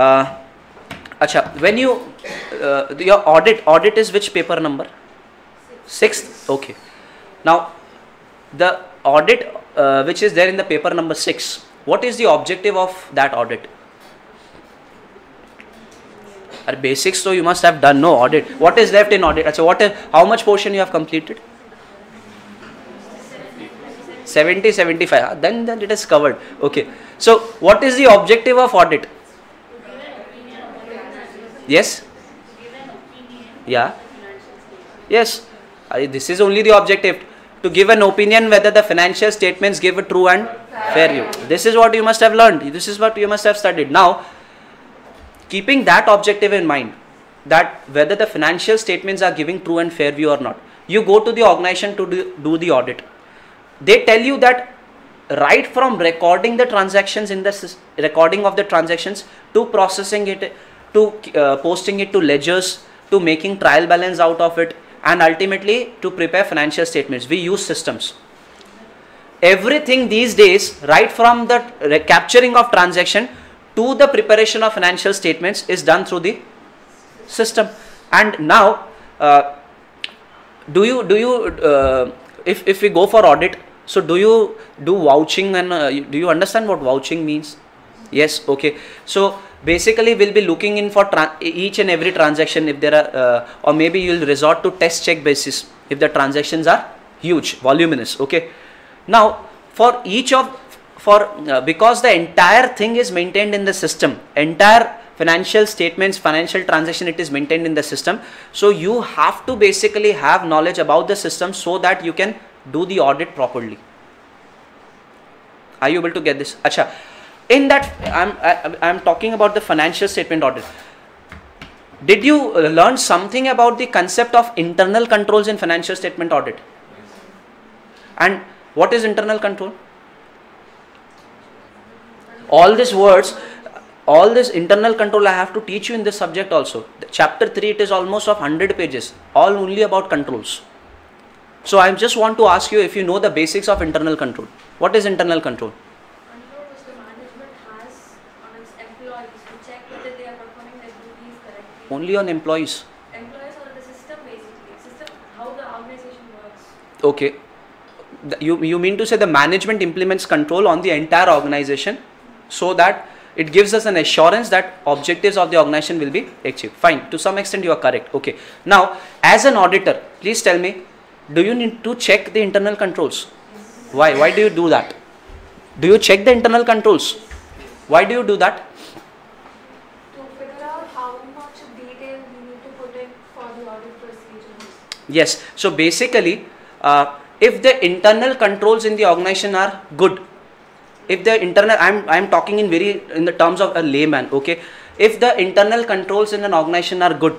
when you your audit is which paper number? 6th. Okay. Now the audit which is there in the paper number 6. What is the objective of that audit? Basics, so you must have done no audit. What is left in audit? So how much portion you have completed? 70, 75. Then it is covered. Okay. So what is the objective of audit? Yes? Yeah. Yes. This is only the objective. To give an opinion whether the financial statements give a true and fair view. This is what you must have learned. This is what you must have studied. Now, keeping that objective in mind, that whether the financial statements are giving true and fair view or not, you go to the organization to do the audit. They tell you that right from recording the transactions in the recording of the transactions to processing it, to posting it to ledgers, to making trial balance out of it, and ultimately to prepare financial statements, we use systems. Everything these days, right from the capturing of transaction to the preparation of financial statements, is done through the system. And now, if we go for audit, so do you do vouching, and do you understand what vouching means? Yes. Okay. So basically we'll be looking in for each and every transaction if there are or maybe you'll resort to test check basis if the transactions are huge, voluminous. Okay. Now for each of because the entire thing is maintained in the system, entire financial statements, financial transaction, it is maintained in the system. So you have to basically have knowledge about the system so that you can do the audit properly. Are you able to get this? Acha. In that, I'm talking about the financial statement audit. Did you learn something about the concept of internal controls in financial statement audit? And what is internal control? All these words, all this internal control I have to teach you in this subject also. Chapter 3, it is almost of 100 pages, all only about controls. So I just want to ask you if you know the basics of internal control. What is internal control? Only on employees. Employees or the system basically. System, how the organization works. Okay. You mean to say the management implements control on the entire organization so that it gives us an assurance that objectives of the organization will be achieved. Fine. To some extent you are correct. Okay. Now, as an auditor, please tell me, do you need to check the internal controls? Why? Why do you do that? Do you check the internal controls? Why do you do that? Yes. So basically, if the internal controls in the organization are good, if the internal, I'm talking in the terms of a layman, okay. If the internal controls in an organization are good,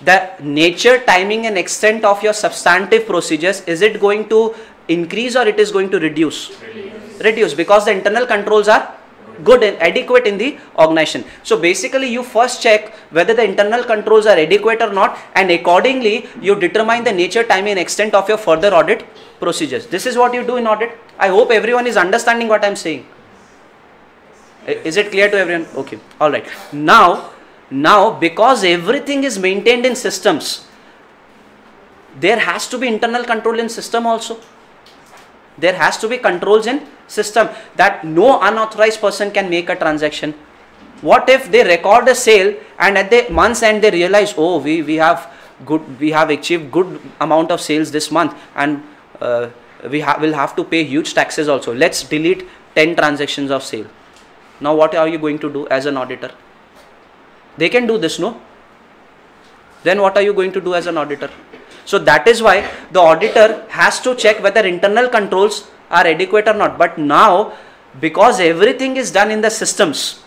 the nature, timing and extent of your substantive procedures, is it going to increase or it is going to reduce? Reduce, because the internal controls are good and adequate in the organization. So basically you first check whether the internal controls are adequate or not, and accordingly you determine the nature, time and extent of your further audit procedures. This is what you do in audit. I hope everyone is understanding what I am saying. Is it clear to everyone? Okay. Alright. Now because everything is maintained in systems, there has to be internal control in system also. There has to be controls in system that no unauthorized person can make a transaction. What if they record a sale and at the month's end they realize, oh, we have achieved good amount of sales this month, and will have to pay huge taxes also. Let's delete 10 transactions of sale. Now what are you going to do as an auditor? They can do this, no? Then what are you going to do as an auditor? So that is why the auditor has to check whether internal controls are adequate or not. But now, because everything is done in the systems,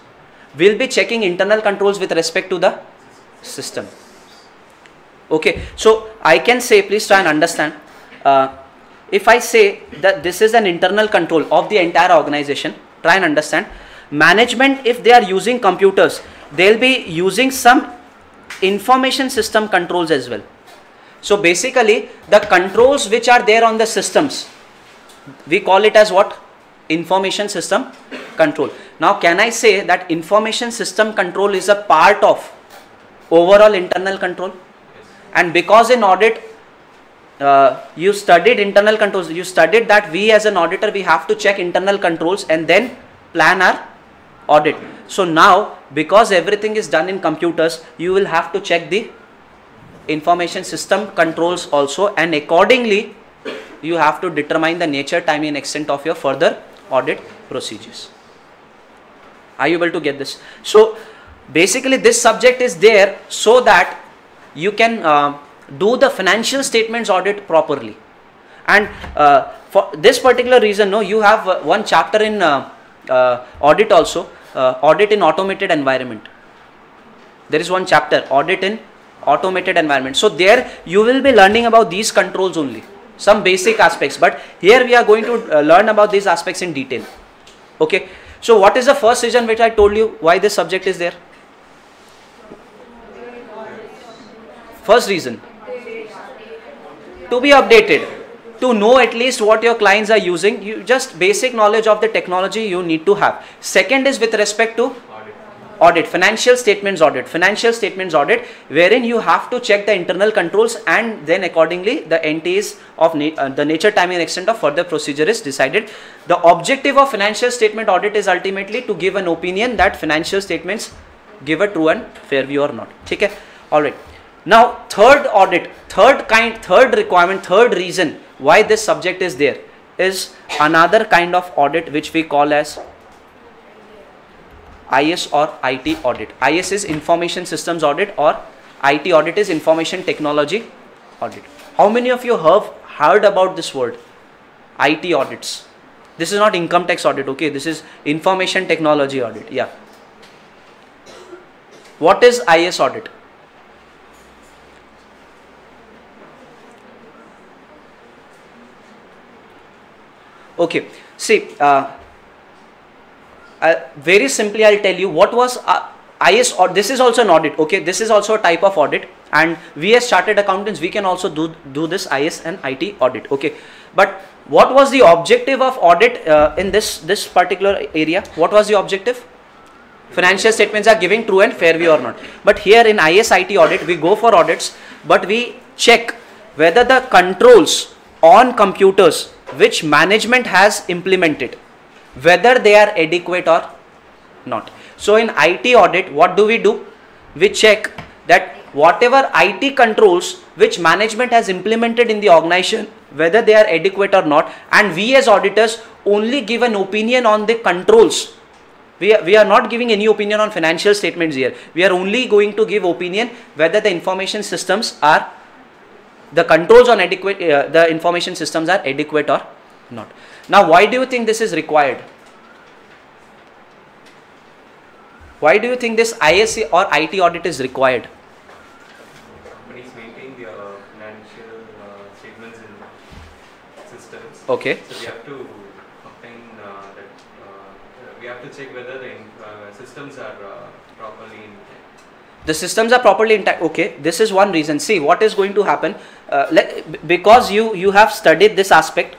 we'll be checking internal controls with respect to the system. Okay, so I can say, please try and understand, if I say that this is an internal control of the entire organization, try and understand. Management, if they are using computers, they'll be using some information system controls as well. So basically, the controls which are there on the systems, we call it as what? Information system control. Now, can I say that information system control is a part of overall internal control? And because in audit, you studied internal controls, you studied that we as an auditor, we have to check internal controls and then plan our audit. So now, because everything is done in computers, you will have to check the information system controls also, and accordingly, you have to determine the nature, time and extent of your further audit procedures. Are you able to get this? So basically this subject is there so that you can do the financial statements audit properly. And for this particular reason, no, you have one chapter in audit also, audit in automated environment. There is one chapter, audit in automated environment. So there you will be learning about these controls only, some basic aspects, but here we are going to learn about these aspects in detail. Okay, so what is the first reason which I told you why this subject is there? First reason, to be updated, to know at least what your clients are using. You just basic knowledge of the technology you need to have. Second is with respect to audit, financial statements audit, wherein you have to check the internal controls and then accordingly the NTs of the nature, time and extent of further procedure is decided. The objective of financial statement audit is ultimately to give an opinion that financial statements give a true and fair view or not. Okay, all right. Now third audit, third requirement, third reason why this subject is there is another kind of audit which we call as IS or IT audit. IS is information systems audit or IT audit is information technology audit. How many of you have heard about this word? IT audits. This is not income tax audit, okay? This is information technology audit. Yeah. What is IS audit? Okay, see, very simply I'll tell you what was IS, or this is also an audit, okay, this is also a type of audit, and we as chartered accountants, we can also do this IS and IT audit, okay. But what was the objective of audit in this particular area? What was the objective? Financial statements are giving true and fair view or not. But here in IS IT audit, we go for audits, but we check whether the controls on computers which management has implemented, whether they are adequate or not. So in IT audit, what do? We check that whatever IT controls which management has implemented in the organization, whether they are adequate or not, and we as auditors only give an opinion on the controls. We are not giving any opinion on financial statements here. We are only going to give opinion whether the information systems are, the controls on adequate, the information systems are adequate or not. Now, why do you think this is required? Why do you think this IS or IT audit is required? Companies maintain their financial statements in systems. Okay. So we have to obtain we have to check whether the systems are properly intact. The systems are properly intact. Okay, this is one reason. See, what is going to happen, because you have studied this aspect,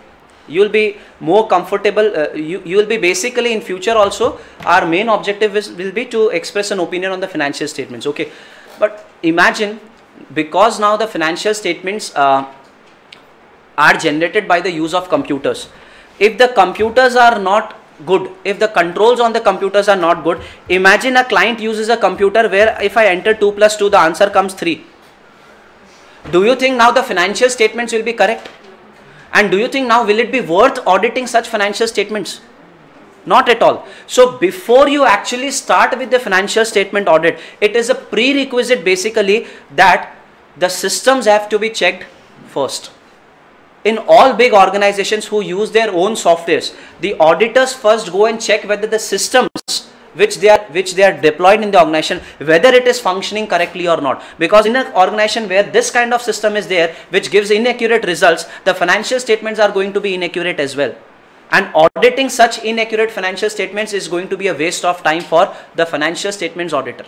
you will be more comfortable, you will be basically in future also, our main objective will be to express an opinion on the financial statements, okay. But imagine, because now the financial statements are generated by the use of computers. If the computers are not good, if the controls on the computers are not good, imagine a client uses a computer where if I enter 2 plus 2, the answer comes 3. Do you think now the financial statements will be correct? And do you think now will it be worth auditing such financial statements? Not at all. So before you actually start with the financial statement audit, it is a prerequisite basically that the systems have to be checked first. In all big organizations who use their own softwares, the auditors first go and check whether the systems which they are deployed in the organization, whether it is functioning correctly or not. Because in an organization where this kind of system is there, which gives inaccurate results, the financial statements are going to be inaccurate as well. And auditing such inaccurate financial statements is going to be a waste of time for the financial statements auditor.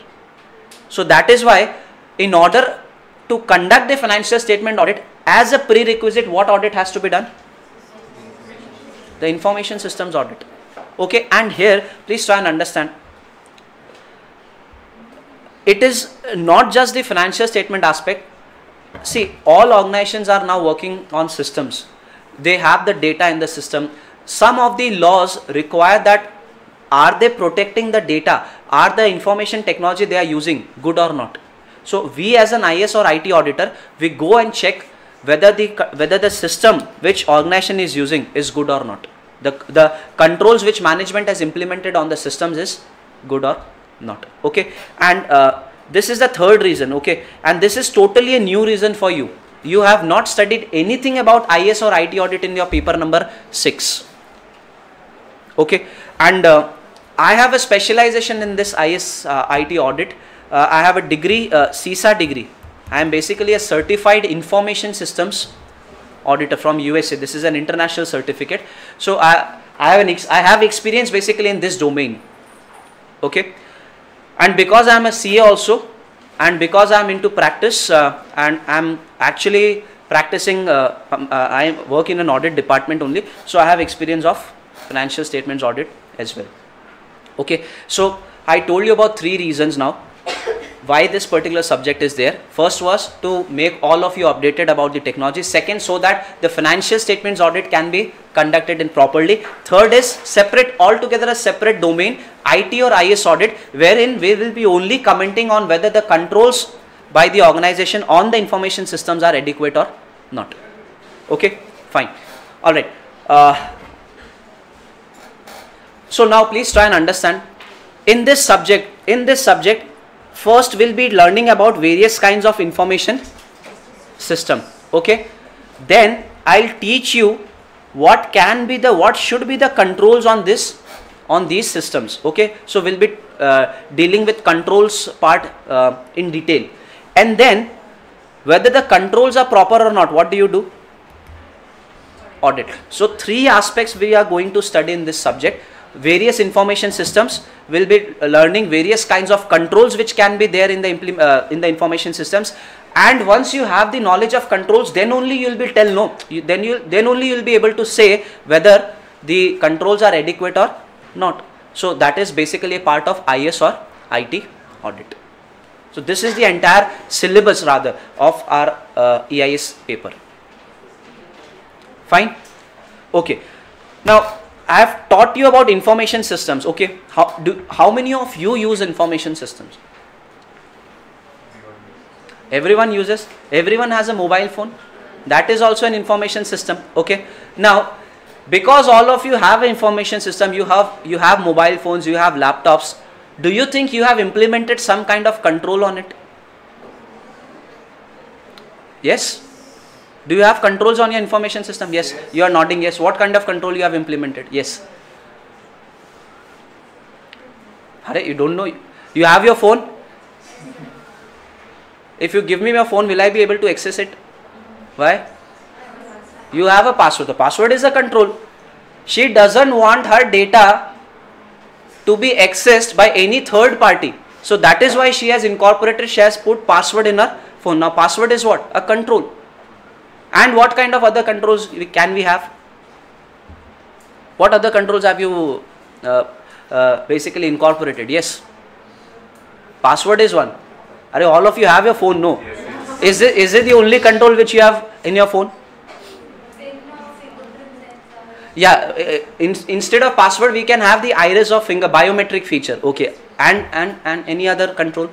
So that is why, in order to conduct the financial statement audit, as a prerequisite, what audit has to be done? The information systems audit. Okay, and here please try and understand, it is not just the financial statement aspect. See, all organizations are now working on systems. They have the data in the system. Some of the laws require that, are they protecting the data? Are the information technology they are using good or not? So we as an IS or IT auditor, we go and check whether the system which organization is using is good or not. The controls which management has implemented on the systems is good or not. Okay, and this is the third reason. Okay, and this is totally a new reason for you. You have not studied anything about IS or IT audit in your paper number 6. Okay, and I have a specialization in this IS IT audit. I have a degree, CISA degree. I am basically a certified information systems auditor from USA. This is an international certificate. So I have experience basically in this domain. Okay, and because I am a CA also, and because I am into practice, and I am actually practicing, I work in an audit department only, so I have experience of financial statements audit as well. Okay, so I told you about 3 reasons now why this particular subject is there. First was to make all of you updated about the technology. Second, so that the financial statements audit can be conducted in properly. Third is separate, altogether a separate domain, IT or IS audit, wherein we will be only commenting on whether the controls by the organization on the information systems are adequate or not. Okay, fine. All right. So now please try and understand, in this subject, first we'll be learning about various kinds of information system. Okay, then I'll teach you what should be the controls on these systems. Okay, so we'll be dealing with controls part in detail, and then whether the controls are proper or not, what do you do? Audit. So 3 aspects we are going to study in this subject. Various information systems, will be learning various kinds of controls which can be there in the information systems, and once you have the knowledge of controls, then only you will be then only you will be able to say whether the controls are adequate or not. So that is basically a part of IS or IT audit. So this is the entire syllabus rather of our EIS paper. Fine. Okay, now I have taught you about information systems. Okay, how many of you use information systems? Everyone uses. Everyone has a mobile phone. That is also an information system. Okay, now because all of you have an information system, you have mobile phones, you have laptops. Do you think you have implemented some kind of control on it? Yes. Do you have controls on your information system? Yes. You are nodding yes. What kind of control you have implemented? Yes. Hare, you don't know. You have your phone. If you give me your phone, will I be able to access it? Why? You have a password. The password is a control. She doesn't want her data to be accessed by any third party. So that is why she has incorporated, she has put password in her phone. Now password is what? A control. And what kind of other controls can we have? What other controls have you basically incorporated? Yes. Password is one. Are all of you have your phone? No. Yes. Is it the only control which you have in your phone? Yeah. Instead of password, we can have the iris or finger biometric feature. Okay. And any other control?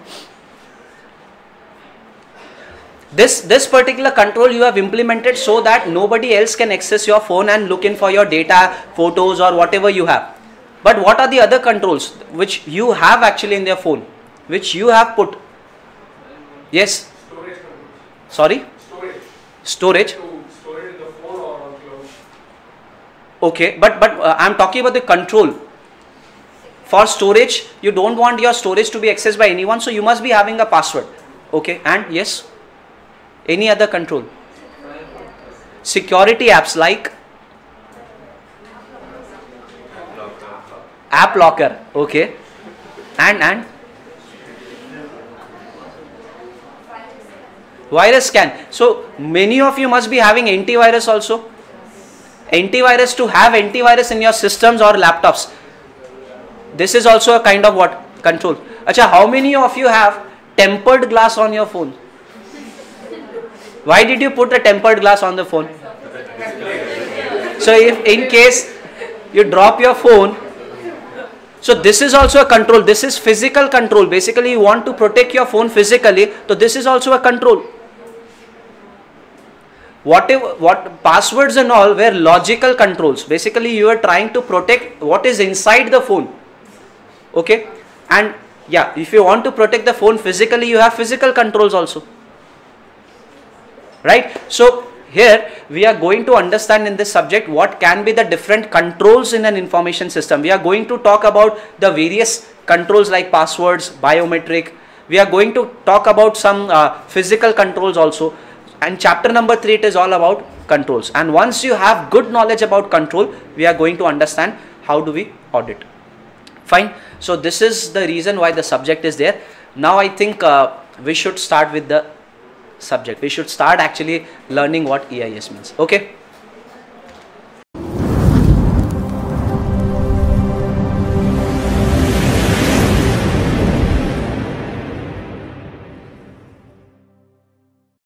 This particular control you have implemented so that nobody else can access your phone and look in for your data, photos or whatever you have. But what are the other controls which you have actually in your phone, which you have put? Yes. Storage. Sorry. Storage. To store it in the phone or on cloud. Okay, but I'm talking about the control. For storage, you don't want your storage to be accessed by anyone, so you must be having a password. Okay, and yes, any other control? Security apps like app locker. Okay, and virus scan. So many of you must be having antivirus also. Antivirus, to have antivirus in your systems or laptops, this is also a kind of what? Control. Acha, how many of you have tempered glass on your phone? Why did you put a tempered glass on the phone? So if in case you drop your phone, so this is also a control. This is physical control. Basically you want to protect your phone physically, so this is also a control. What passwords and all were logical controls. Basically you are trying to protect what is inside the phone. Okay, and yeah, if you want to protect the phone physically, you have physical controls also, right? So here we are going to understand in this subject what can be the different controls in an information system. We are going to talk about the various controls like passwords, biometric. We are going to talk about some physical controls also, and chapter number 3, it is all about controls. And once you have good knowledge about control, we are going to understand how do we audit. Fine. So this is the reason why the subject is there. Now I think we should start with the subject. We should start actually learning what EIS means. Okay.